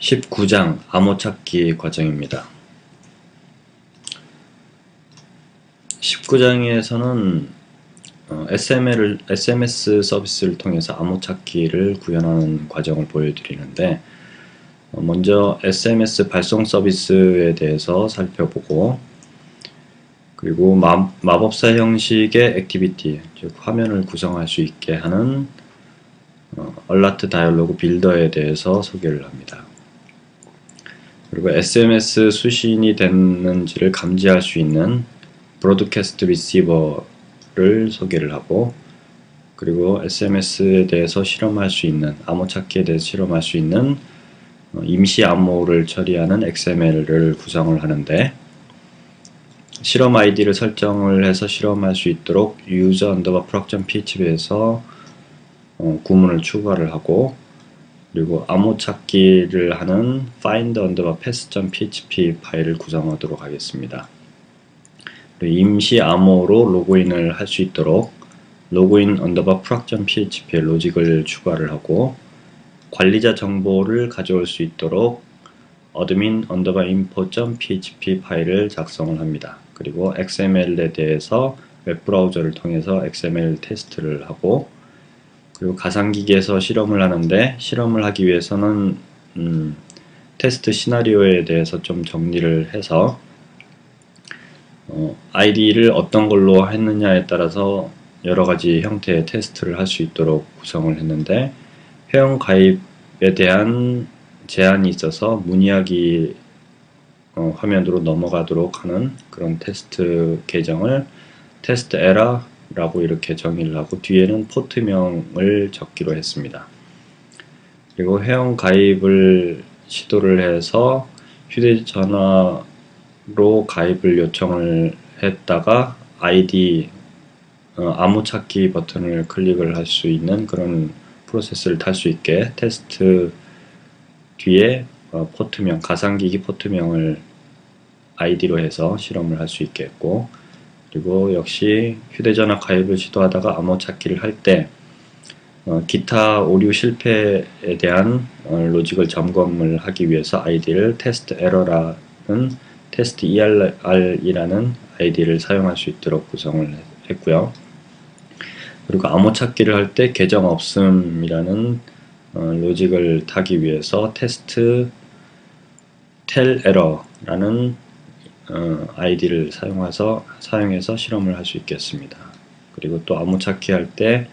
19장 암호찾기 과정입니다. 19장에서는 SMS 서비스를 통해서 암호찾기를 구현하는 과정을 보여드리는데, 먼저 SMS 발송 서비스에 대해서 살펴보고, 그리고 마법사 형식의 액티비티, 즉 화면을 구성할 수 있게 하는 얼라트 다이얼로그 빌더에 대해서 소개를 합니다. 그리고 SMS 수신이 됐는지를 감지할 수 있는 브로드캐스트 리시버를 소개를 하고, 그리고 SMS에 대해서 실험할 수 있는, 암호찾기에 대해서 실험할 수 있는 임시 암호를 처리하는 XML을 구성을 하는데, 실험 아이디를 설정을 해서 실험할 수 있도록 user_proc.php에서 구문을 추가를 하고, 그리고 암호찾기를 하는 find_path.php 파일을 구성하도록 하겠습니다. 임시 암호로 로그인을 할 수 있도록 login_proc.php에 로직을 추가를 하고, 관리자 정보를 가져올 수 있도록 admin_info.php 파일을 작성을 합니다. 그리고 XML에 대해서 웹브라우저를 통해서 XML 테스트를 하고, 그리고 가상기기에서 실험을 하는데, 실험을 하기 위해서는 테스트 시나리오에 대해서 좀 정리를 해서 아이디를 어떤 걸로 했느냐에 따라서 여러가지 형태의 테스트를 할 수 있도록 구성을 했는데, 회원 가입에 대한 제한이 있어서 문의하기 화면으로 넘어가도록 하는 그런 테스트 계정을 테스트 에러라고 이렇게 정의를 하고, 뒤에는 포트명을 적기로 했습니다. 그리고 회원 가입을 시도를 해서 휴대전화로 가입을 요청을 했다가 아이디 암호찾기 버튼을 클릭을 할 수 있는 그런 프로세스를 탈 수 있게 테스트 뒤에 포트명, 가상기기 포트명을 아이디로 해서 실험을 할 수 있게 했고, 그리고 역시 휴대전화 가입을 시도하다가 암호찾기를 할 때 기타 오류 실패에 대한 로직을 점검을 하기 위해서 아이디를 테스트 에러라는 테스트 ERR이라는 아이디를 사용할 수 있도록 구성을 했고요. 그리고 암호찾기를 할 때 계정 없음이라는 로직을 타기 위해서 테스트 텔 에러라는 아이디를 사용해서 실험을 할 수 있겠습니다. 그리고 또 암호찾기 할 때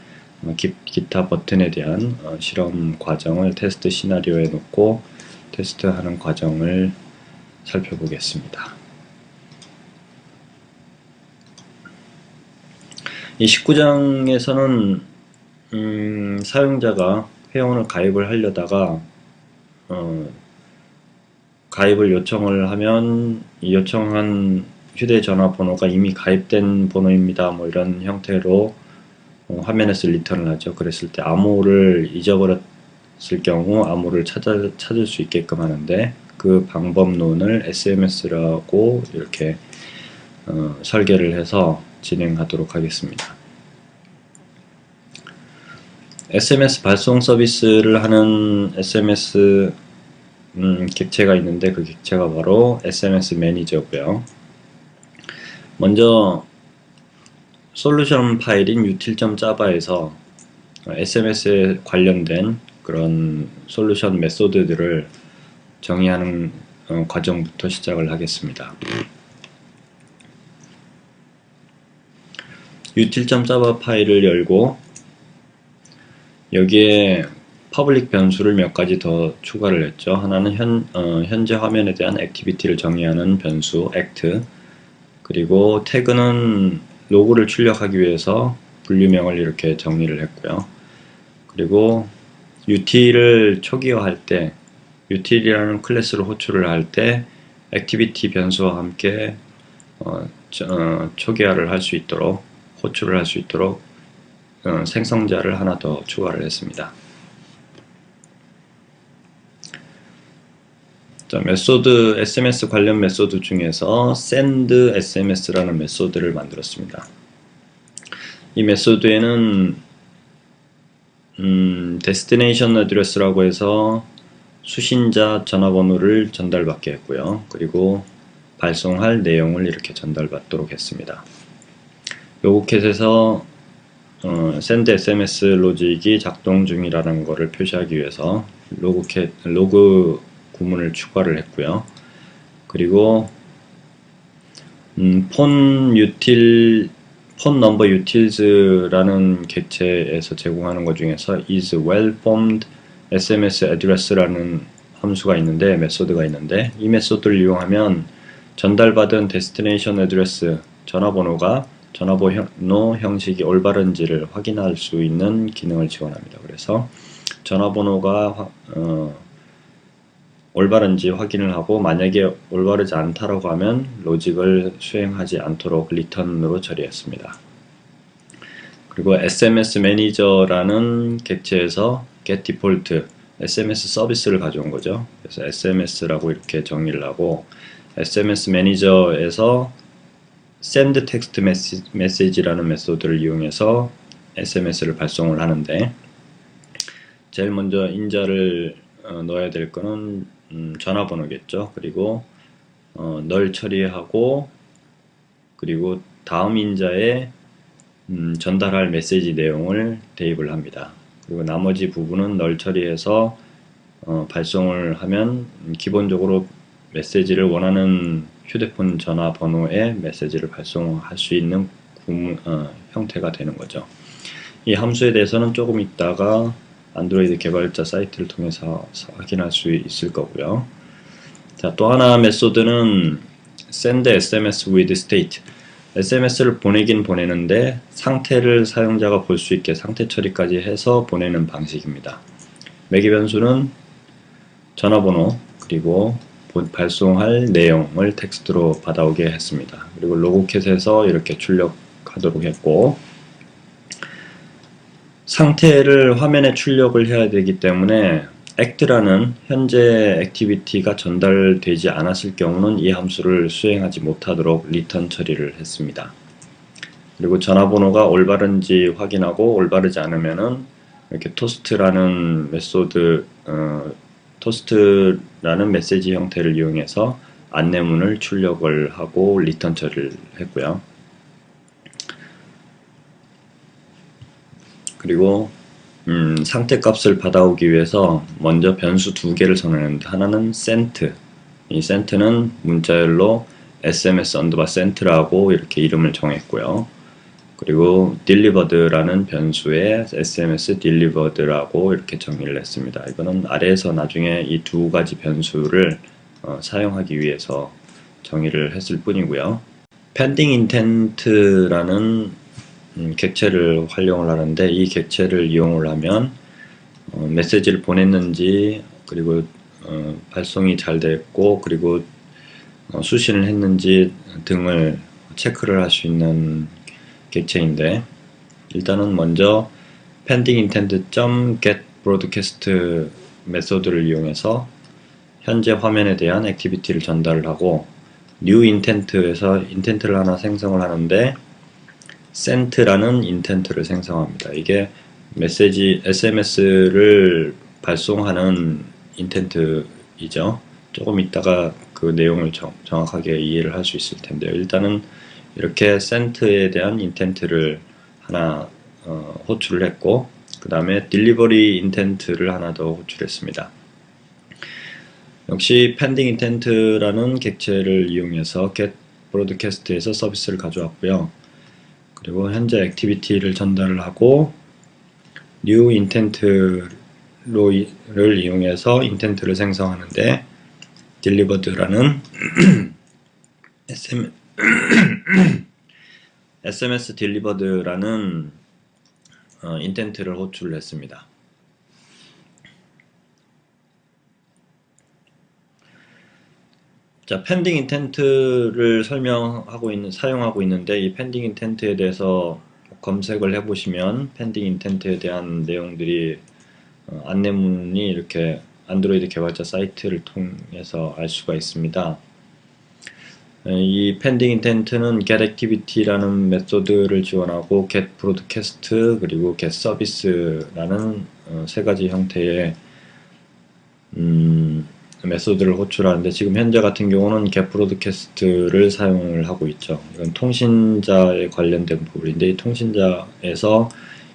기타 버튼에 대한 실험 과정을 테스트 시나리오에 놓고 테스트하는 과정을 살펴보겠습니다. 이 19장에서는 사용자가 회원을 가입을 하려다가 가입을 요청을 하면 이 요청한 휴대전화 번호가 이미 가입된 번호입니다, 뭐 이런 형태로 화면에서 리턴을 하죠. 그랬을 때 암호를 잊어버렸을 경우 암호를 찾을 수 있게끔 하는데, 그 방법론을 SMS라고 이렇게 설계를 해서 진행하도록 하겠습니다. SMS 발송 서비스를 하는 SMS 객체가 있는데, 그 객체가 바로 SMS 매니저고요. 먼저 솔루션 파일인 util.java에서 SMS에 관련된 그런 솔루션 메소드들을 정의하는 과정부터 시작을 하겠습니다. util.java 파일을 열고, 여기에 퍼블릭 변수를 몇 가지 더 추가를 했죠. 하나는 현재 화면에 대한 액티비티를 정의하는 변수 act, 그리고 태그는 로그를 출력하기 위해서 분류명을 이렇게 정리를 했고요. 그리고 util을 초기화할 때, util이라는 클래스를 호출을 할 때 액티비티 변수와 함께 초기화를 할 수 있도록, 호출을 할 수 있도록 생성자를 하나 더 추가를 했습니다. 자, 메소드, SMS 관련 메소드 중에서 send SMS라는 메소드를 만들었습니다. 이 메소드에는 destination address라고 해서 수신자 전화번호를 전달받게 했고요. 그리고 발송할 내용을 이렇게 전달받도록 했습니다. 로그캣에서 send SMS 로직이 작동 중이라는 것을 표시하기 위해서 로그 구문을 추가를 했고요. 그리고 폰 넘버 utils라는 객체에서 제공하는 것 중에서 is well formed SMS address라는 함수가 있는데, 메소드가 있는데, 이 메소드를 이용하면 전달받은 destination address 전화번호가 전화번호 형식이 올바른지를 확인할 수 있는 기능을 지원합니다. 그래서 전화번호가 올바른지 확인을 하고, 만약에 올바르지 않다라고 하면 로직을 수행하지 않도록 리턴으로 처리했습니다. 그리고 SMS 매니저라는 객체에서 get default SMS 서비스를 가져온 거죠. 그래서 SMS라고 이렇게 정의를 하고, SMS 매니저에서 send text message라는 메소드를 이용해서 SMS를 발송을 하는데, 제일 먼저 인자를 넣어야 될 거는 전화번호겠죠. 그리고 널 처리하고, 그리고 다음 인자에 전달할 메시지 내용을 대입을 합니다. 그리고 나머지 부분은 널 처리해서 발송을 하면 기본적으로 메시지를 원하는 휴대폰 전화번호에 메시지를 발송할 수 있는 형태가 되는 거죠. 이 함수에 대해서는 조금 있다가 안드로이드 개발자 사이트를 통해서 확인할 수 있을 거고요. 자, 또 하나 메소드는 send SMS with state. SMS를 보내긴 보내는데 상태를 사용자가 볼 수 있게 상태 처리까지 해서 보내는 방식입니다. 매개 변수는 전화번호 그리고 발송할 내용을 텍스트로 받아오게 했습니다. 그리고 로그캣에서 이렇게 출력하도록 했고, 상태를 화면에 출력을 해야 되기 때문에 act라는 현재 액티비티가 전달되지 않았을 경우는 이 함수를 수행하지 못하도록 리턴 처리를 했습니다. 그리고 전화번호가 올바른지 확인하고, 올바르지 않으면은 이렇게 토스트라는 토스트라는 메시지 형태를 이용해서 안내문을 출력을 하고 리턴 처리를 했고요. 그리고 상태 값을 받아오기 위해서 먼저 변수 두 개를 선언했는데, 하나는 sent, 이 sent는 문자열로 sms_sent라고 이렇게 이름을 정했고요. 그리고 delivered라는 변수에 sms delivered라고 이렇게 정의를 했습니다. 이거는 아래에서 나중에 이 두 가지 변수를 사용하기 위해서 정의를 했을 뿐이고요. pending intent라는 객체를 활용을 하는데, 이 객체를 이용을 하면 메시지를 보냈는지, 그리고 발송이 잘 됐고, 그리고 수신을 했는지 등을 체크를 할 수 있는 객체인데, 일단은 먼저 pending intent.get broadcast 메소드를 이용해서 현재 화면에 대한 액티비티를 전달을 하고, new intent에서 intent를 하나 생성을 하는데 sent라는 intent를 생성합니다. 이게 메시지 SMS를 발송하는 intent이죠. 조금 이따가 그 내용을 정확하게 이해를 할 수 있을 텐데요. 일단은 이렇게 sent에 대한 intent를 하나 호출을 했고, 그 다음에 delivery intent를 하나 더 호출했습니다. 역시 pending intent라는 객체를 이용해서 get broadcast에서 서비스를 가져왔고요. 그리고 현재 액티비티를 전달을 하고, new intent를 이용해서 intent를 생성하는데, delivered라는 SMS delivered라는 intent를 호출을 했습니다. 자, pending intent를 사용하고 있는데, 이 pending intent에 대해서 검색을 해보시면 pending intent에 대한 내용들이 안내문이 이렇게 안드로이드 개발자 사이트를 통해서 알 수가 있습니다. 이 pending intent는 get activity라는 메소드를 지원하고 get broadcast 그리고 get service라는 세 가지 형태의 메소드를 호출하는데, 지금 현재 같은 경우는 getBroadcast를 사용을 하고 있죠. 이건 통신자에 관련된 부분인데, 이 통신자에서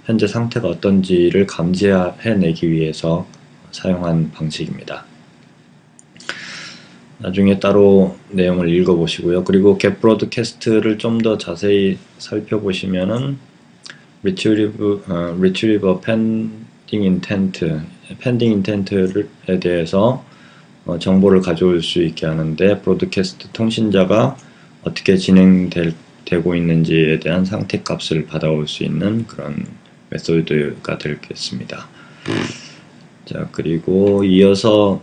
현재 상태가 어떤지를 감지해내기 위해서 사용한 방식입니다. 나중에 따로 내용을 읽어보시고요. 그리고 getBroadcast를 좀 더 자세히 살펴보시면은 retriever pending intent에 대해서 정보를 가져올 수 있게 하는데, 브로드캐스트 통신자가 어떻게 진행되고 있는지에 대한 상태 값을 받아올 수 있는 그런 메소드가 되겠습니다. 자, 그리고 이어서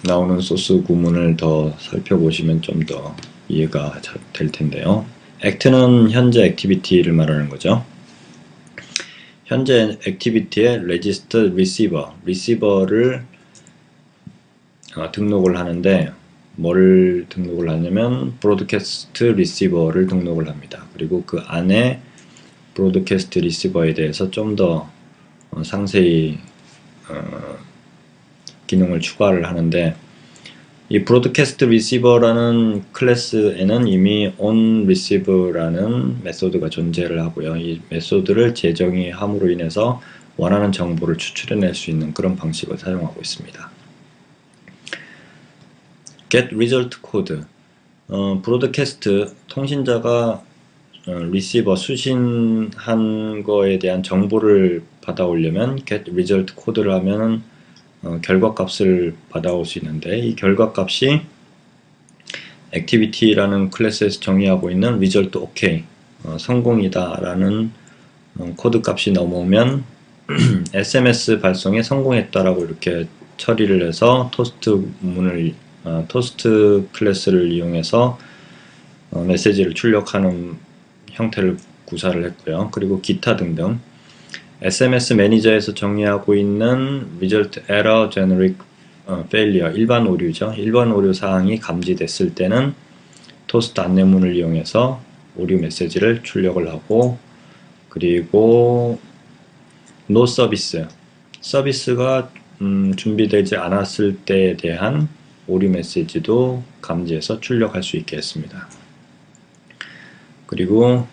나오는 소스 구문을 더 살펴보시면 좀 더 이해가 될 텐데요. act는 현재 액티비티를 말하는 거죠. 현재 액티비티의 registered receiver를 등록을 하는데, 뭘 등록을 하냐면 브로드캐스트 리시버를 등록을 합니다. 그리고 그 안에 브로드캐스트 리시버에 대해서 좀 더 상세히 기능을 추가를 하는데, 이 브로드캐스트 리시버라는 클래스에는 이미 onReceive라는 메소드가 존재를 하고요. 이 메소드를 재정의함으로 인해서 원하는 정보를 추출해낼 수 있는 그런 방식을 사용하고 있습니다. getResultCode, 브로드캐스트 통신자가 리시버 수신한 거에 대한 정보를 받아오려면 getResultCode를 하면은 결과값을 받아올 수 있는데, 이 결과값이 activity라는 클래스에서 정의하고 있는 result OK, 성공이다 라는 코드 값이 넘어오면 SMS 발송에 성공했다라고 이렇게 처리를 해서 토스트 클래스를 이용해서 메시지를 출력하는 형태를 구사를 했고요. 그리고 기타 등등 SMS 매니저에서 정의하고 있는 result error generic failure, 일반 오류죠. 일반 오류 사항이 감지됐을 때는 토스트 안내문을 이용해서 오류 메시지를 출력을 하고, 그리고 no service, 서비스가 준비되지 않았을 때에 대한 오류 메시지도 감지해서 출력할 수 있게 했습니다. 그리고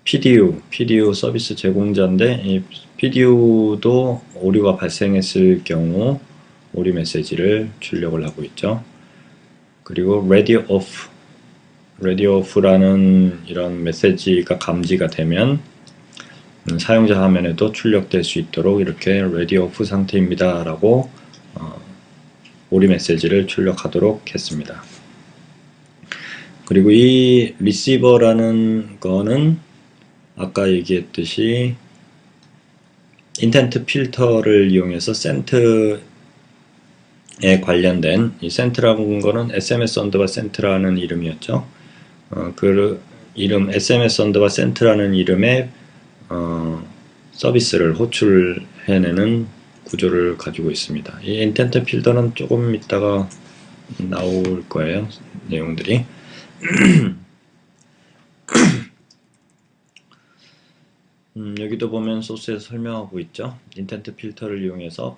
PDU 서비스 제공자인데, 이 PDU도 오류가 발생했을 경우 오류 메시지를 출력을 하고 있죠. 그리고 radio off라는 이런 메시지가 감지가 되면 사용자 화면에도 출력될 수 있도록 이렇게 radio off 상태입니다 라고 오류 메시지를 출력하도록 했습니다. 그리고 이 리시버라는 거는 아까 얘기했듯이 인텐트 필터를 이용해서 센트에 관련된, 이 센트라는 거는 SMS 언더바 센트라는 이름이었죠. 그 이름 SMS 언더바 센트라는 이름의 서비스를 호출해내는 구조를 가지고 있습니다. 이 인텐트 필터는 조금 이따가 나올 거예요, 내용들이. 여기도 보면 소스에서 설명하고 있죠. 인텐트 필터를 이용해서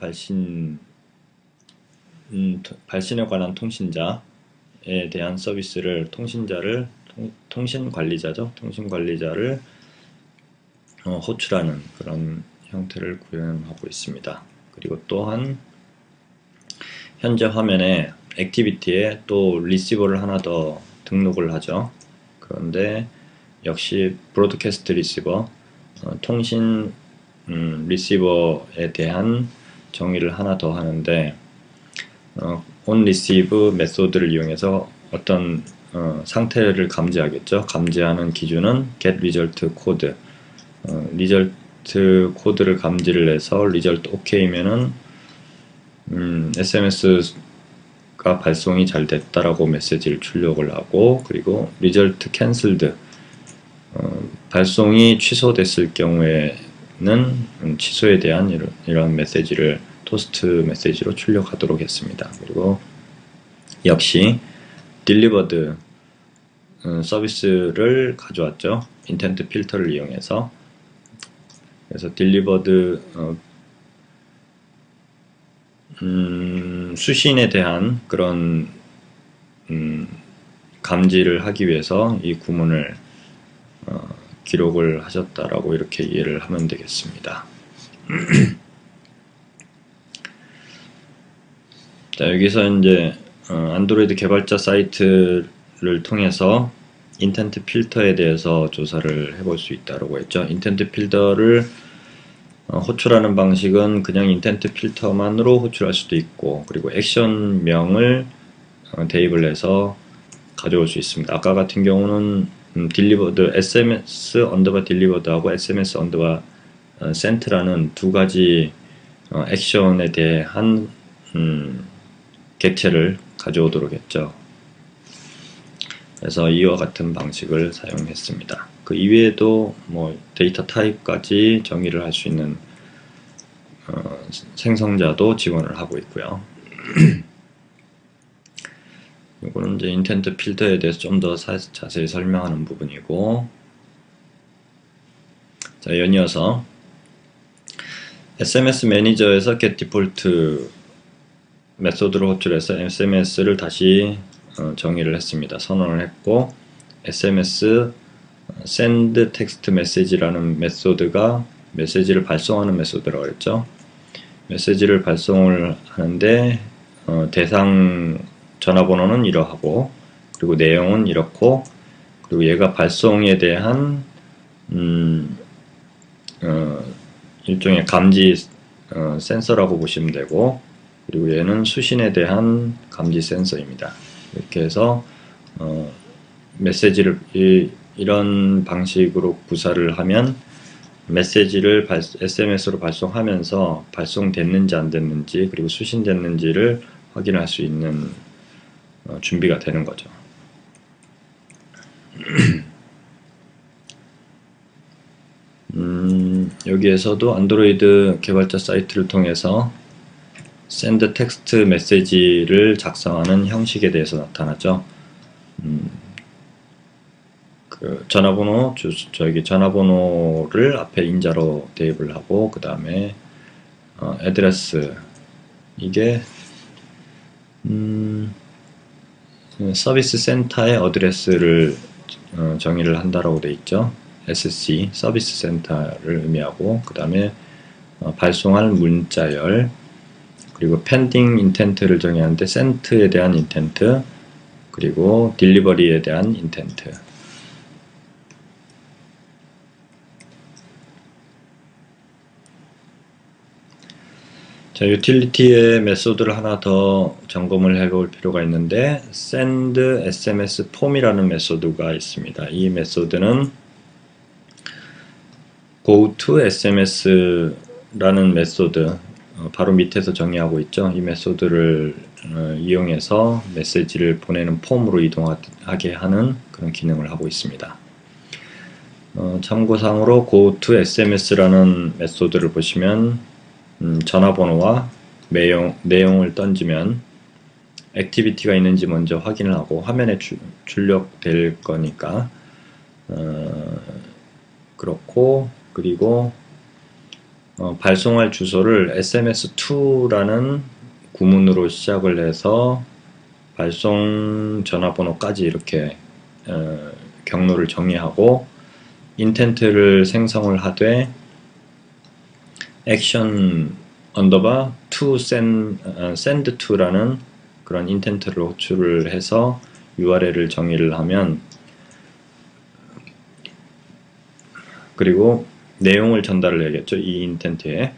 발신에 관한 통신자에 대한 서비스를 통신 관리자를 호출하는 그런 형태를 구현하고 있습니다. 그리고 또한 현재 화면에 액티비티에 또 리시버를 하나 더 등록을 하죠. 그런데 역시 브로드캐스트 리시버, 통신 리시버에 대한 정의를 하나 더 하는데, onReceive 메소드를 이용해서 어떤 상태를 감지하겠죠. 감지하는 기준은 getResultCode, 리절트 코드를 감지를 해서 result OK면은 SMS가 발송이 잘 됐다라고 메시지를 출력을 하고, 그리고 result cancelled, 발송이 취소됐을 경우에는 취소에 대한 이런 메시지를 토스트 메시지로 출력하도록 했습니다. 그리고 역시 delivered 서비스를 가져왔죠. 인텐트 필터를 이용해서. 그래서 delivered 수신에 대한 그런 감지를 하기 위해서 이 구문을 기록을 하셨다라고 이렇게 이해를 하면 되겠습니다. 자, 여기서 이제 안드로이드 개발자 사이트를 통해서 인텐트 필터에 대해서 조사를 해볼 수 있다고 했죠. 인텐트 필터를 호출하는 방식은 그냥 인텐트 필터만으로 호출할 수도 있고, 그리고 액션명을 대입을 해서 가져올 수 있습니다. 아까 같은 경우는 delivered, SMS 언더바 delivered하고 SMS 언더바 sent라는 두 가지 액션에 대한 객체를 가져오도록 했죠. 그래서 이와 같은 방식을 사용했습니다. 그 이외에도 뭐 데이터 타입까지 정의를 할 수 있는 생성자도 지원을 하고 있고요. 이거는 이제 인텐트 필터에 대해서 좀 더 자세히 설명하는 부분이고, 자, 연이어서 SMS 매니저에서 get default 메소드를 호출해서 SMS를 다시 정의를 했습니다. 선언을 했고, SMS send text message라는 메소드가 메시지를 발송하는 메소드라고 했죠. 메시지를 발송을 하는데 대상 전화번호는 이러하고, 그리고 내용은 이렇고, 그리고 얘가 발송에 대한 일종의 감지 센서라고 보시면 되고, 그리고 얘는 수신에 대한 감지 센서입니다. 이렇게 해서 메시지를 이런 방식으로 구사를 하면 메시지를 SMS로 발송하면서 발송됐는지 안 됐는지, 그리고 수신됐는지를 확인할 수 있는 준비가 되는 거죠. 여기에서도 안드로이드 개발자 사이트를 통해서 send text 메시지를 작성하는 형식에 대해서 나타나죠. 그 전화번호를 앞에 인자로 대입을 하고, 그 다음에 address, 이게 서비스 센터의 어드레스를 정의를 한다라고 되어 있죠. SC, 서비스 센터를 의미하고, 그 다음에 발송할 문자열, 그리고 pending intent를 정의하는데 sent에 대한 intent, 그리고 delivery에 대한 intent. 자, 유틸리티의 메소드를 하나 더 점검을 해볼 필요가 있는데, send SMS form이라는 메소드가 있습니다. 이 메소드는 go to SMS라는 메소드, 바로 밑에서 정의하고 있죠. 이 메소드를 이용해서 메시지를 보내는 폼으로 이동하게 하는 그런 기능을 하고 있습니다. 참고상으로 go to SMS라는 메소드를 보시면 전화번호와 내용을 던지면 액티비티가 있는지 먼저 확인을 하고 화면에 출력될 거니까 그렇고, 그리고 발송할 주소를 SMS2라는 구문으로 시작을 해서 발송 전화번호까지 이렇게 경로를 정의하고, 인텐트를 생성을 하되 액션 언더바 to send to라는 그런 인텐트를 호출을 해서 URL을 정의를 하면, 그리고 내용을 전달을 해야겠죠. 이 인텐트에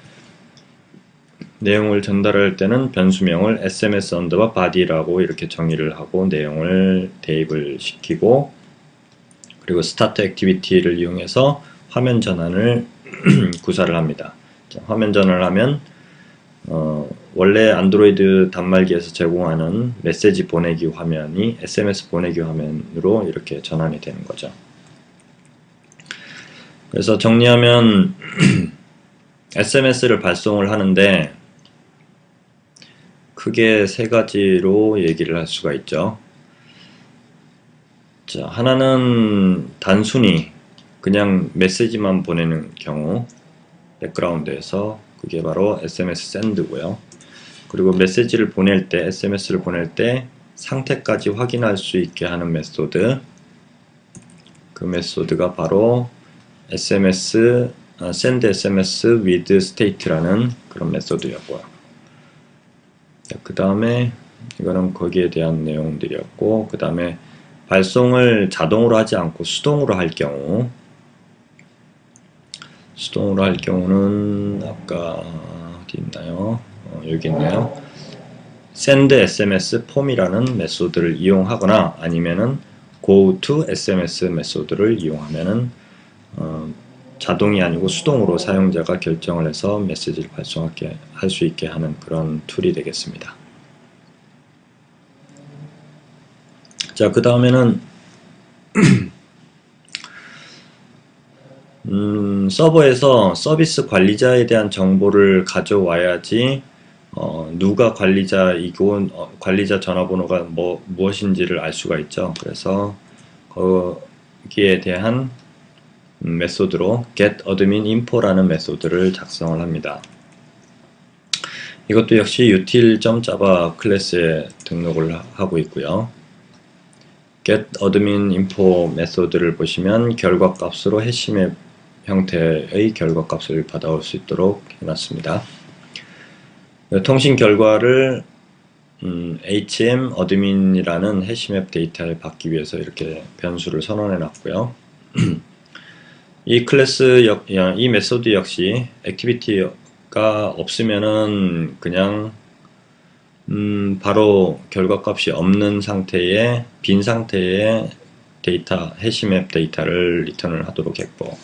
내용을 전달할 때는 변수명을 SMS 언더바 body라고 이렇게 정의를 하고 내용을 대입을 시키고, 그리고 스타트 액티비티를 이용해서 화면 전환을 구사를 합니다. 자, 화면 전환을 하면 원래 안드로이드 단말기에서 제공하는 메시지 보내기 화면이 SMS 보내기 화면으로 이렇게 전환이 되는 거죠. 그래서 정리하면 SMS를 발송을 하는데 크게 세 가지로 얘기를 할 수가 있죠. 자, 하나는 단순히 그냥 메시지만 보내는 경우, 백그라운드에서 그게 바로 SMS send고요. 그리고 메시지를 보낼 때, SMS를 보낼 때 상태까지 확인할 수 있게 하는 메소드, 그 메소드가 바로 SMS, send SMS with state라는 그런 메소드였고요. 그 다음에 이거는 거기에 대한 내용들이었고, 그 다음에 발송을 자동으로 하지 않고 수동으로 할 경우, 수동으로 할 경우는 아까 어디 있나요? 여기 있네요. send SMS 폼이라는 메소드를 이용하거나 아니면은 go to SMS 메소드를 이용하면은 자동이 아니고 수동으로 사용자가 결정을 해서 메시지를 발송하게 할 수 있게 하는 그런 툴이 되겠습니다. 자, 그 다음에는 서버에서 서비스 관리자에 대한 정보를 가져와야지 누가 관리자이고 관리자 전화번호가 무엇인지를 알 수가 있죠. 그래서 거기에 대한 메소드로 getAdminInfo라는 메소드를 작성을 합니다. 이것도 역시 util.java 클래스에 등록을 하고 있고요. getAdminInfo 메소드를 보시면 결과값으로 해시맵 형태의 결과값을 받아올 수 있도록 해놨습니다. 통신 결과를 HMAdmin이라는 해시맵 데이터에 받기 위해서 이렇게 변수를 선언해 놨고요. 이 클래스 이 메소드 역시 액티비티가 없으면은 그냥 바로 결과값이 없는 상태의 빈 상태의 데이터 해시맵 데이터를 리턴을 하도록 했고,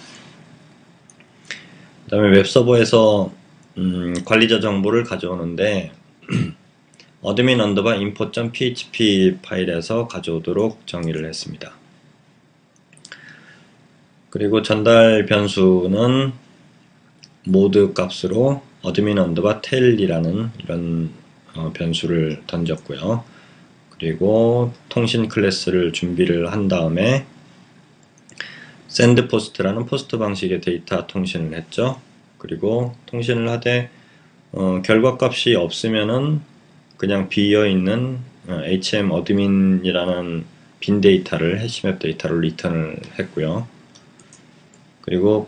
그 다음에 웹서버에서 관리자 정보를 가져오는데 admin_info.php 파일에서 가져오도록 정의를 했습니다. 그리고 전달 변수는 모드 값으로 admin_tell이라는 이런 변수를 던졌고요. 그리고 통신 클래스를 준비를 한 다음에 sendPost라는 포스트 방식의 데이터 통신을 했죠. 그리고 통신을 하되 결과값이 없으면은 그냥 비어있는 HMAdmin이라는 빈 데이터를 해시맵 데이터로 리턴을 했고요. 그리고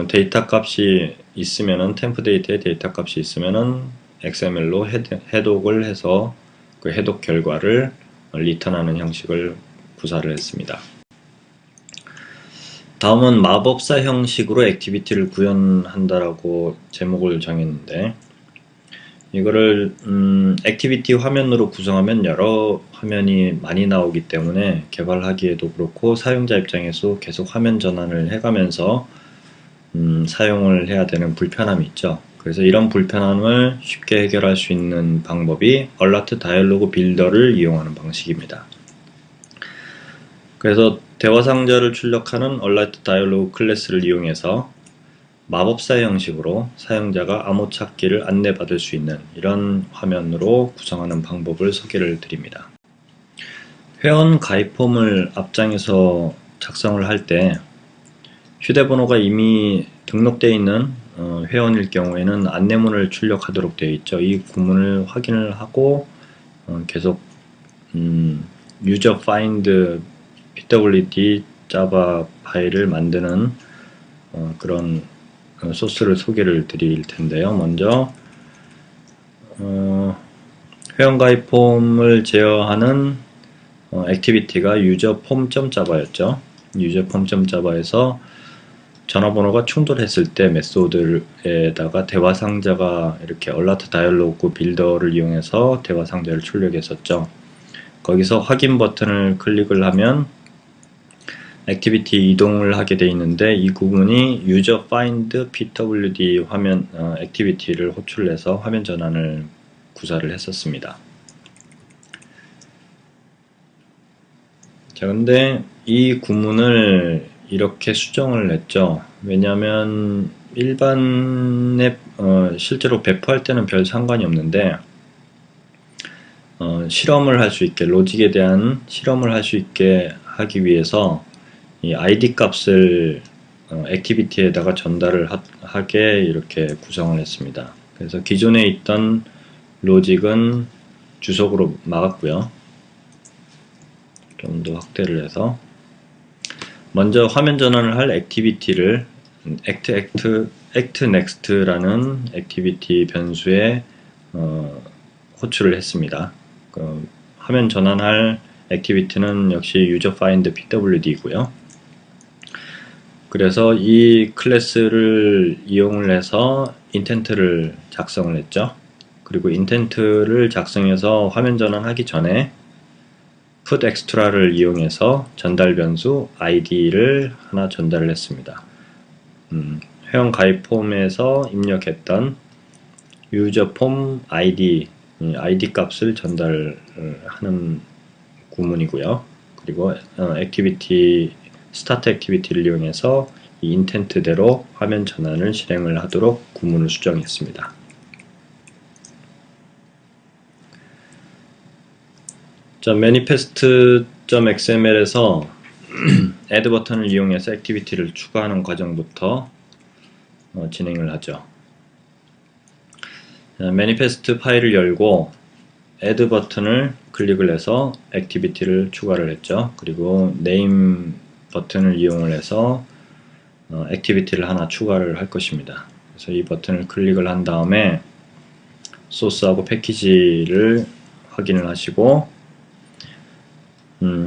데이터 값이 있으면은 템프 데이터에 데이터 값이 있으면은 XML로 해독을 해서 그 해독 결과를 리턴하는 형식을 구사를 했습니다. 다음은 마법사 형식으로 액티비티를 구현한다라고 제목을 정했는데, 이거를 액티비티 화면으로 구성하면 여러 화면이 많이 나오기 때문에 개발하기에도 그렇고 사용자 입장에서 계속 화면 전환을 해가면서 사용을 해야 되는 불편함이 있죠. 그래서 이런 불편함을 쉽게 해결할 수 있는 방법이 얼라트 다이얼로그 빌더를 이용하는 방식입니다. 그래서 대화 상자를 출력하는 얼라트 다이얼로그 클래스를 이용해서 마법사 형식으로 사용자가 암호 찾기를 안내받을 수 있는 이런 화면으로 구성하는 방법을 소개를 드립니다. 회원 가입 폼을 앞장에서 작성을 할 때 휴대번호가 이미 등록되어 있는 회원일 경우에는 안내문을 출력하도록 되어 있죠. 이 구문을 확인을 하고 계속 user find pwd java 파일을 만드는 그런 소스를 소개를 드릴 텐데요. 먼저 회원가입 폼을 제어하는 액티비티가 userform.java였죠. userform.java에서 전화번호가 충돌했을 때 메소드에다가 대화 상자가 이렇게 얼라트 다이얼로그 빌더를 이용해서 대화 상자를 출력했었죠. 거기서 확인 버튼을 클릭을 하면 액티비티 이동을 하게 되어 있는데, 이 구문이 user find pwd 화면 액티비티를 호출해서 화면 전환을 구사를 했었습니다. 자, 근데 이 구문을 이렇게 수정을 했죠. 왜냐하면 일반에 실제로 배포할 때는 별 상관이 없는데 실험을 할 수 있게, 로직에 대한 실험을 할 수 있게 하기 위해서 이 id 값을 액티비티에다가 전달을 하게 이렇게 구성을 했습니다. 그래서 기존에 있던 로직은 주석으로 막았고요. 좀 더 확대를 해서 먼저 화면 전환을 할 액티비티를 act next라는 액티비티 변수에 호출을 했습니다. 화면 전환할 액티비티는 역시 user find pwd이고요. 그래서 이 클래스를 이용을 해서 인텐트를 작성을 했죠. 그리고 인텐트를 작성해서 화면 전환하기 전에 put extra를 이용해서 전달 변수 id를 하나 전달을 했습니다. 회원 가입 폼에서 입력했던 user form id 값을 전달하는 구문이고요. 그리고 액티비티 스타트 액티비티를 이용해서 이 인텐트대로 화면 전환을 실행을 하도록 구문을 수정했습니다. 자, manifest.xml에서 add 버튼을 이용해서 액티비티를 추가하는 과정부터 진행을 하죠. manifest 파일을 열고 add 버튼을 클릭을 해서 액티비티를 추가를 했죠. 그리고 name 버튼을 이용을 해서 액티비티를 하나 추가를 할 것입니다. 그래서 이 버튼을 클릭을 한 다음에 소스하고 패키지를 확인을 하시고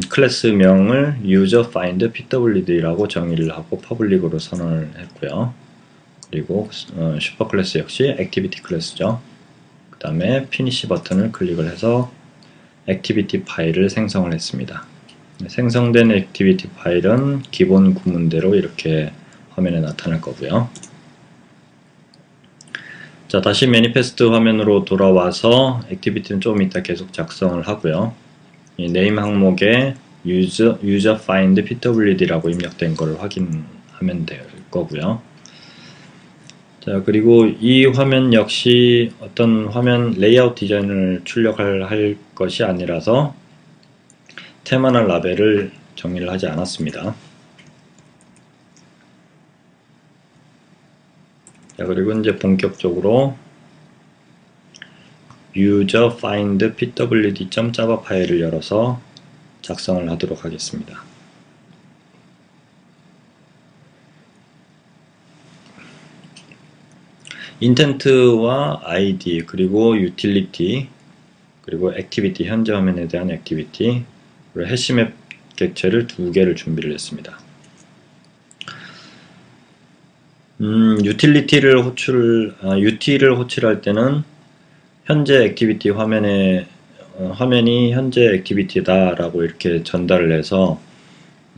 클래스명을 user find pwd라고 정의를 하고 퍼블릭으로 선언을 했고요. 그리고 슈퍼 클래스 역시 액티비티 클래스죠. 그 다음에 finish 버튼을 클릭을 해서 액티비티 파일을 생성을 했습니다. 생성된 액티비티 파일은 기본 구문대로 이렇게 화면에 나타날 거고요. 자, 다시 매니페스트 화면으로 돌아와서 액티비티는 조금 이따 계속 작성을 하고요. 이 네임 항목에 user find pwd라고 입력된 것을 확인하면 될 거고요. 자, 그리고 이 화면 역시 어떤 화면 레이아웃 디자인을 출력할 것이 아니라서 테마나 라벨을 정의를 하지 않았습니다. 자, 그리고 이제 본격적으로 user find pwd.java 파일을 열어서 작성을 하도록 하겠습니다. 인텐트와 id 그리고 utility 그리고 액티비티 현재 화면에 대한 액티비티 그리고 해시맵 객체를 2개를 준비를 했습니다. utility를 ut를 호출할 때는 현재 액티비티 화면이 현재 액티비티다 라고 이렇게 전달을 해서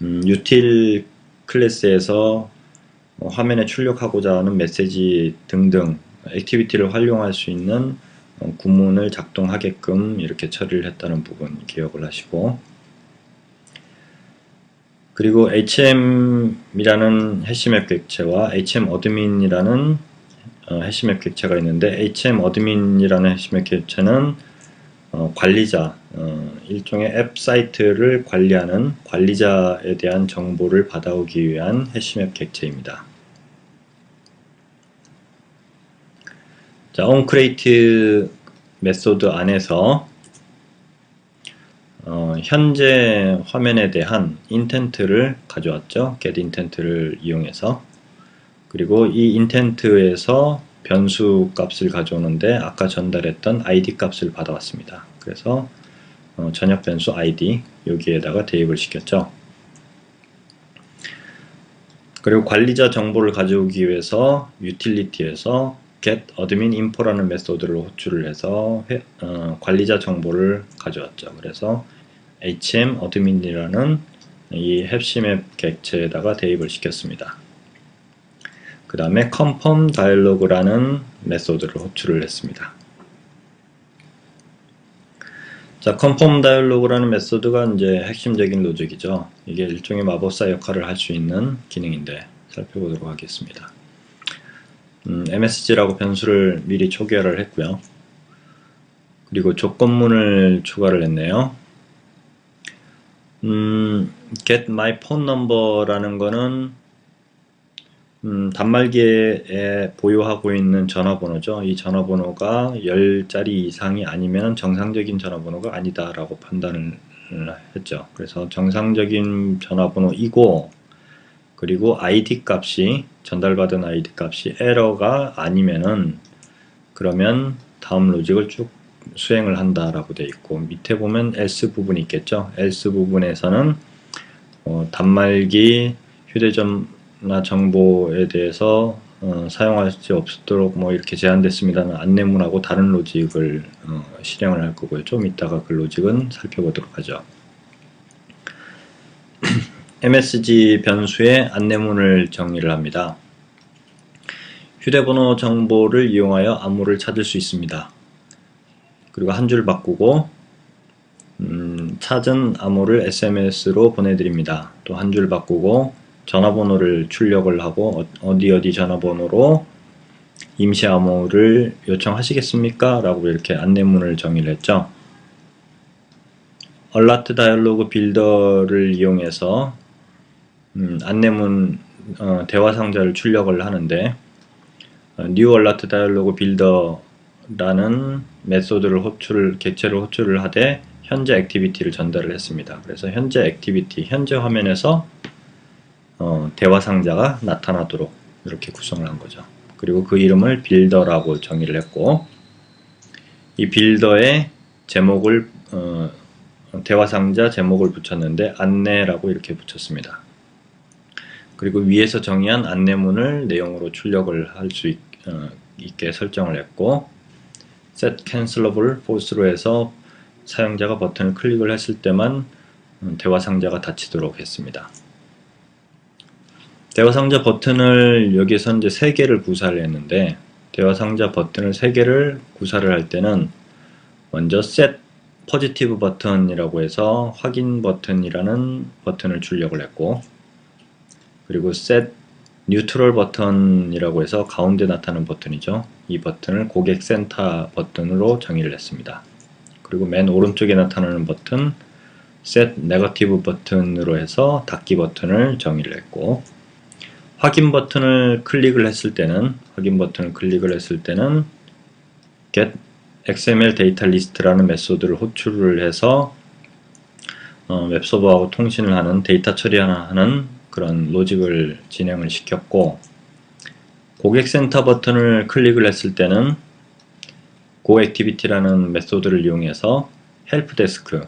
util 클래스에서 화면에 출력하고자 하는 메시지 등등 액티비티를 활용할 수 있는 구문을 작동하게끔 이렇게 처리를 했다는 부분 기억을 하시고, 그리고 HM이라는 해시맵 객체와 HMadmin이라는 해시맵 객체가 있는데, HMadmin이라는 해시맵 객체는 관리자, 일종의 앱 사이트를 관리하는 관리자에 대한 정보를 받아오기 위한 해시맵 객체입니다. 자, onCreate 메소드 안에서 현재 화면에 대한 인텐트를 가져왔죠. getIntent를 이용해서. 그리고 이 인텐트에서 변수 값을 가져오는데 아까 전달했던 id 값을 받아왔습니다. 그래서 전역 변수 id 여기에다가 대입을 시켰죠. 그리고 관리자 정보를 가져오기 위해서 utility에서 getAdminInfo라는 메소드를 호출을 해서 관리자 정보를 가져왔죠. 그래서 HMadmin이라는 이 해시맵 객체에다가 대입을 시켰습니다. 그 다음에 confirm dialog라는 메소드를 호출을 했습니다. 자, confirm dialog라는 메소드가 이제 핵심적인 로직이죠. 이게 일종의 마법사 역할을 할 수 있는 기능인데 살펴보도록 하겠습니다. MSG라고 변수를 미리 초기화를 했고요. 그리고 조건문을 추가를 했네요. get my phone number라는 거는 단말기에 보유하고 있는 전화번호죠. 이 전화번호가 10자리 이상이 아니면 정상적인 전화번호가 아니다라고 판단을 했죠. 그래서 정상적인 전화번호이고, 그리고 ID 값이, 전달받은 ID 값이 에러가 아니면은, 그러면 다음 로직을 쭉 수행을 한다라고 되어 있고, 밑에 보면 else 부분이 있겠죠. else 부분에서는 단말기 휴대전화 정보에 대해서 사용할 수 없도록 뭐 이렇게 제한됐습니다는 안내문하고 다른 로직을 실행을 할 거고요. 좀 이따가 그 로직은 살펴보도록 하죠. MSG 변수의 안내문을 정의를 합니다. 휴대번호 정보를 이용하여 암호를 찾을 수 있습니다. 그리고 한 줄 바꾸고 찾은 암호를 SMS로 보내드립니다. 또 한 줄 바꾸고 전화번호를 출력을 하고 어디 전화번호로 임시 암호를 요청하시겠습니까? 라고 이렇게 안내문을 정의를 했죠. 얼라트 다이얼로그 빌더를 이용해서 안내문 대화 상자를 출력을 하는데 new alert dialog builder라는 메소드를 객체를 호출을 하되 현재 액티비티를 전달을 했습니다. 그래서 현재 액티비티, 현재 화면에서 대화 상자가 나타나도록 이렇게 구성을 한 거죠. 그리고 그 이름을 빌더라고 정의를 했고, 이 빌더의 제목을 대화 상자 제목을 붙였는데 안내라고 이렇게 붙였습니다. 그리고 위에서 정의한 안내문을 내용으로 출력을 할 수 있게 설정을 했고, set cancelable false로 해서 사용자가 버튼을 클릭을 했을 때만 대화 상자가 닫히도록 했습니다. 대화 상자 버튼을 여기서 이제 3개를 구사를 했는데, 대화 상자 버튼을 3개를 구사를 할 때는 먼저 set positive 버튼이라고 해서 확인 버튼이라는 버튼을 출력을 했고, 그리고 set neutral 버튼이라고 해서 가운데 나타나는 버튼이죠. 이 버튼을 고객 센터 버튼으로 정의를 했습니다. 그리고 맨 오른쪽에 나타나는 버튼 set negative 버튼으로 해서 닫기 버튼을 정의를 했고, 확인 버튼을 클릭을 했을 때는 get xml data list라는 메소드를 호출을 해서 웹서버하고 통신을 하는 데이터 처리하는 그런 로직을 진행을 시켰고, 고객센터 버튼을 클릭을 했을 때는 goActivity라는 메소드를 이용해서 헬프데스크,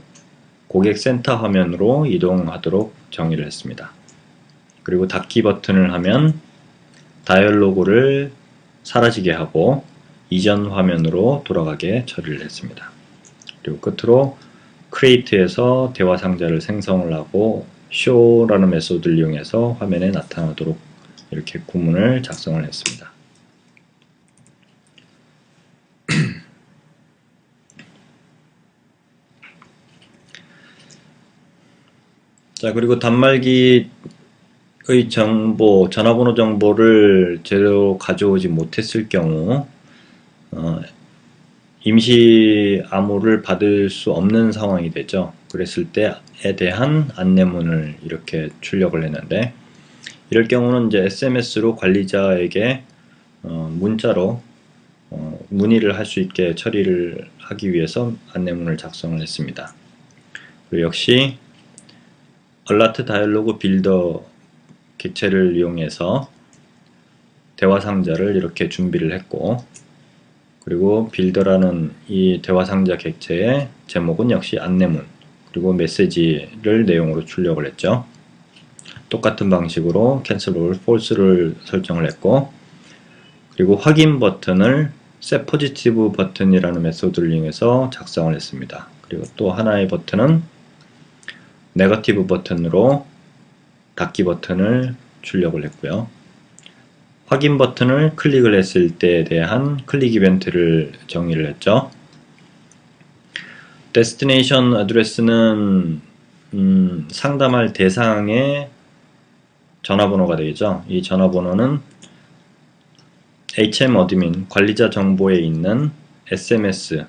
고객센터 화면으로 이동하도록 정의를 했습니다. 그리고 닫기 버튼을 하면 다이얼로그를 사라지게 하고 이전 화면으로 돌아가게 처리를 했습니다. 그리고 끝으로 create에서 대화 상자를 생성을 하고 show라는 메소드를 이용해서 화면에 나타나도록 이렇게 구문을 작성을 했습니다. 자, 그리고 단말기의 정보, 전화번호 정보를 제대로 가져오지 못했을 경우 임시 암호를 받을 수 없는 상황이 되죠. 그랬을 때에 대한 안내문을 이렇게 출력을 했는데, 이럴 경우는 이제 SMS로 관리자에게 문자로 문의를 할 수 있게 처리를 하기 위해서 안내문을 작성을 했습니다. 그리고 역시 alert dialog builder 객체를 이용해서 대화 상자를 이렇게 준비를 했고, 그리고 빌더라는 이 대화 상자 객체의 제목은 역시 안내문, 그리고 메시지를 내용으로 출력을 했죠. 똑같은 방식으로 cancelable false를 설정을 했고, 그리고 확인 버튼을 set positive 버튼이라는 메소드를 이용해서 작성을 했습니다. 그리고 또 하나의 버튼은 negative 버튼으로 닫기 버튼을 출력을 했고요. 확인 버튼을 클릭을 했을 때에 대한 클릭 이벤트를 정의를 했죠. destination address는 상담할 대상의 전화번호가 되겠죠. 이 전화번호는 HMadmin 관리자 정보에 있는 SMS라는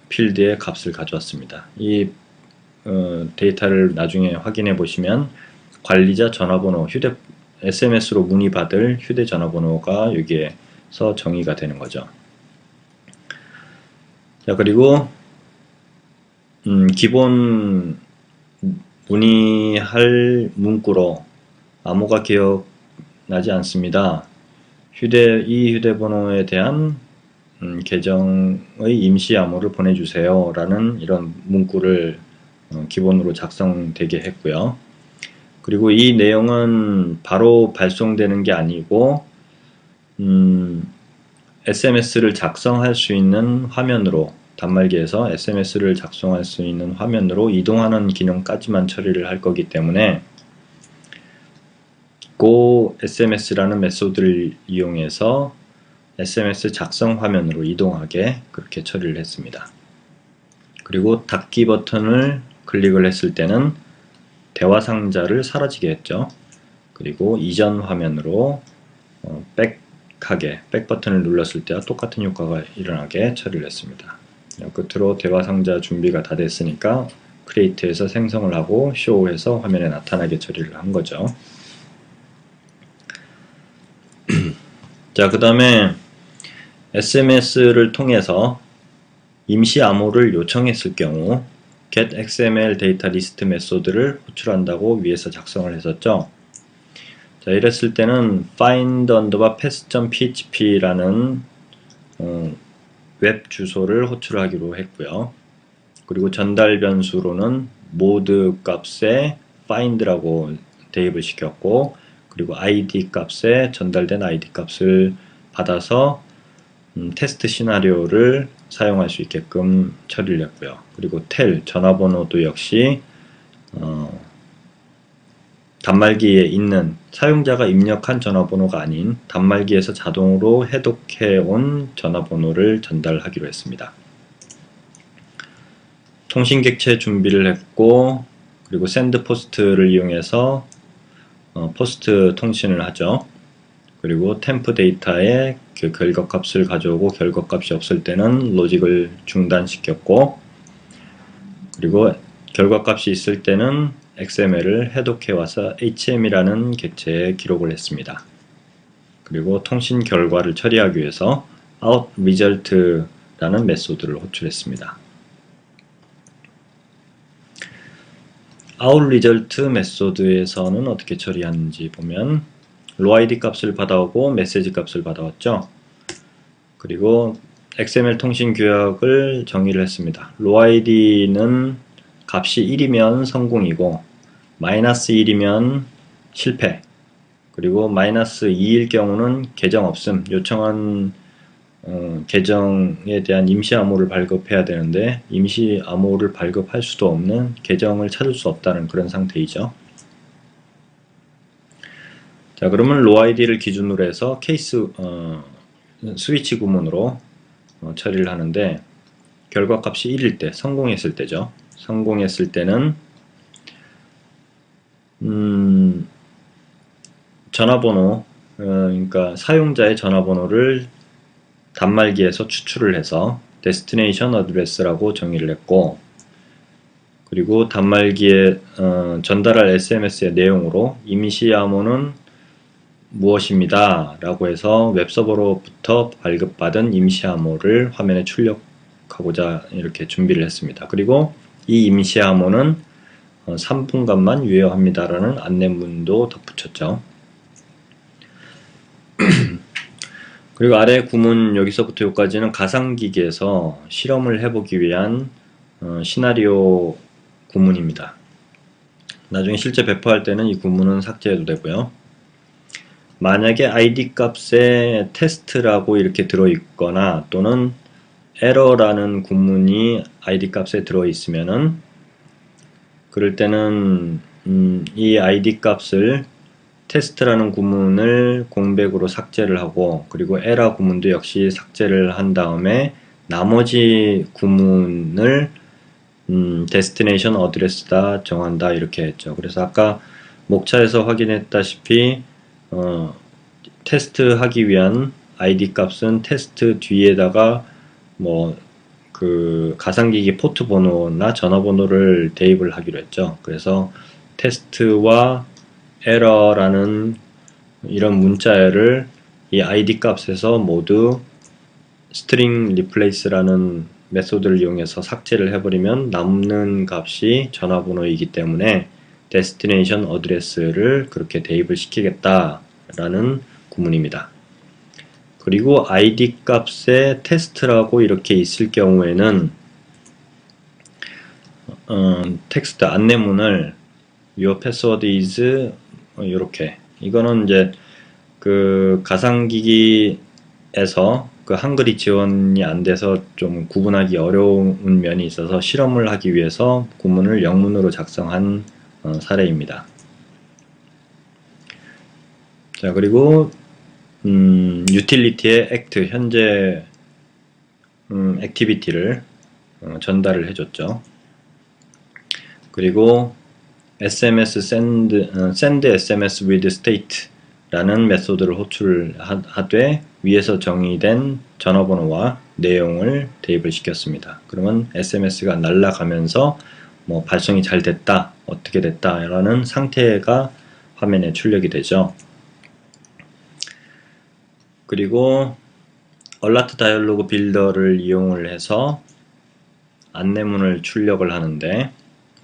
필드의 값을 가져왔습니다. 이 데이터를 나중에 확인해 보시면 관리자 전화번호, SMS로 문의받을 휴대전화번호가 여기에서 정의가 되는 거죠. 자, 그리고 기본 문의할 문구로 암호가 기억나지 않습니다. 이 휴대번호에 대한 계정의 임시 암호를 보내주세요 라는 이런 문구를 기본으로 작성되게 했고요. 그리고 이 내용은 바로 발송되는 게 아니고 SMS를 작성할 수 있는 화면으로, 단말기에서 SMS를 작성할 수 있는 화면으로 이동하는 기능까지만 처리를 할 거기 때문에 Go SMS라는 메소드를 이용해서 SMS 작성 화면으로 이동하게 그렇게 처리를 했습니다. 그리고 닫기 버튼을 클릭을 했을 때는 대화 상자를 사라지게 했죠. 그리고 이전 화면으로 백 버튼을 눌렀을 때와 똑같은 효과가 일어나게 처리를 했습니다. 끝으로 대화 상자 준비가 다 됐으니까 크리에이트에서 생성을 하고 쇼에서 화면에 나타나게 처리를 한 거죠. 자, 그 다음에 SMS를 통해서 임시 암호를 요청했을 경우 getXML 데이터 리스트 메소드를 호출한다고 위에서 작성을 했었죠. 자, 이랬을 때는 find_pass.php라는 웹 주소를 호출하기로 했고요. 그리고 전달 변수로는 mode 값에 find라고 대입을 시켰고, 그리고 id 값에 전달된 id 값을 받아서 테스트 시나리오를 사용할 수 있게끔 처리를 했고요. 그리고 tel 전화번호도 역시 단말기에 있는 사용자가 입력한 전화번호가 아닌 단말기에서 자동으로 해독해 온 전화번호를 전달하기로 했습니다. 통신 객체 준비를 했고, 그리고 샌드 포스트를 이용해서 포스트 통신을 하죠. 그리고 템프 데이터에 그 결과값을 가져오고 결과값이 없을 때는 로직을 중단시켰고, 그리고 결과값이 있을 때는 XML을 해독해 와서 HM이라는 객체에 기록을 했습니다. 그리고 통신 결과를 처리하기 위해서 outResult라는 메소드를 호출했습니다. outResult 메소드에서는 어떻게 처리하는지 보면 로id 값을 받아오고 메시지 값을 받아왔죠. 그리고 XML 통신 규약을 정의를 했습니다. roid는 값이 1이면 성공이고 마이너스 1이면 실패, 그리고 마이너스 2일 경우는 계정 없음, 요청한 계정에 대한 임시 암호를 발급해야 되는데 임시 암호를 발급할 수도 없는, 계정을 찾을 수 없다는 그런 상태이죠. 자, 그러면 roid를 기준으로 해서 케이스 스위치 구문으로 처리를 하는데, 결과값이 1일 때, 성공했을 때죠. 성공했을 때는 전화번호, 그러니까 사용자의 전화번호를 단말기에서 추출을 해서 destination address라고 정의를 했고, 그리고 단말기에 전달할 SMS의 내용으로 임시 암호는 무엇입니다 라고 해서 웹서버로부터 발급받은 임시 암호를 화면에 출력하고자 이렇게 준비를 했습니다. 그리고 이 임시 암호는 3분간만 유효합니다 라는 안내문도 덧붙였죠. 그리고 아래 구문 여기서부터 여기까지는 가상기기에서 실험을 해보기 위한 시나리오 구문입니다. 나중에 실제 배포할 때는 이 구문은 삭제해도 되고요. 만약에 id 값에 테스트라고 이렇게 들어있거나 또는 에러라는 구문이 id 값에 들어있으면은, 그럴 때는 이 id 값을 테스트라는 구문을 공백으로 삭제를 하고, 그리고 에러 구문도 역시 삭제를 한 다음에 나머지 구문을 destination address다 정한다 이렇게 했죠. 그래서 아까 목차에서 확인했다시피 테스트 하기 위한 id 값은 테스트 뒤에다가 그 가상기기 포트 번호나 전화번호를 대입을 하기로 했죠. 그래서 테스트와 에러라는 이런 문자를 이 id 값에서 모두 string replace라는 메소드를 이용해서 삭제를 해버리면 남는 값이 전화번호이기 때문에 destination address를 그렇게 대입을 시키겠다라는 구문입니다. 그리고 id 값에 test라고 이렇게 있을 경우에는 텍스트 안내문을 your password is 이렇게 이거는 이제 그 가상기기에서 그 한글이 지원이 안 돼서 좀 구분하기 어려운 면이 있어서 실험을 하기 위해서 구문을 영문으로 작성한 사례입니다. 자, 그리고 utility의 act 현재 액티비티를 전달을 해줬죠. 그리고 SMS send SMS with state 라는 메소드를 호출하되 위에서 정의된 전화번호와 내용을 대입을 시켰습니다. 그러면 SMS가 날아가면서 뭐 발송이 잘 됐다, 어떻게 됐다 라는 상태가 화면에 출력이 되죠. 그리고 alert 다이얼로그 빌더를 이용을 해서 안내문을 출력을 하는데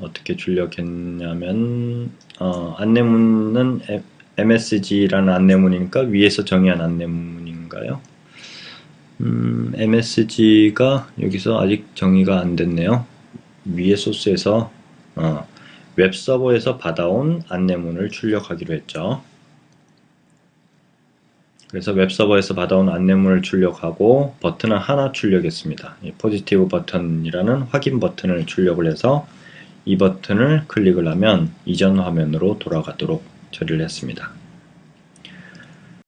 어떻게 출력했냐면 안내문은 MSG라는 안내문이니까 위에서 정의한 안내문인가요? MSG가 여기서 아직 정의가 안 됐네요. 위에 소스에서 웹서버에서 받아온 안내문을 출력하기로 했죠. 그래서 웹서버에서 받아온 안내문을 출력하고 버튼을 하나 출력했습니다. 이 포지티브 버튼이라는 확인 버튼을 출력을 해서 이 버튼을 클릭을 하면 이전 화면으로 돌아가도록 처리를 했습니다.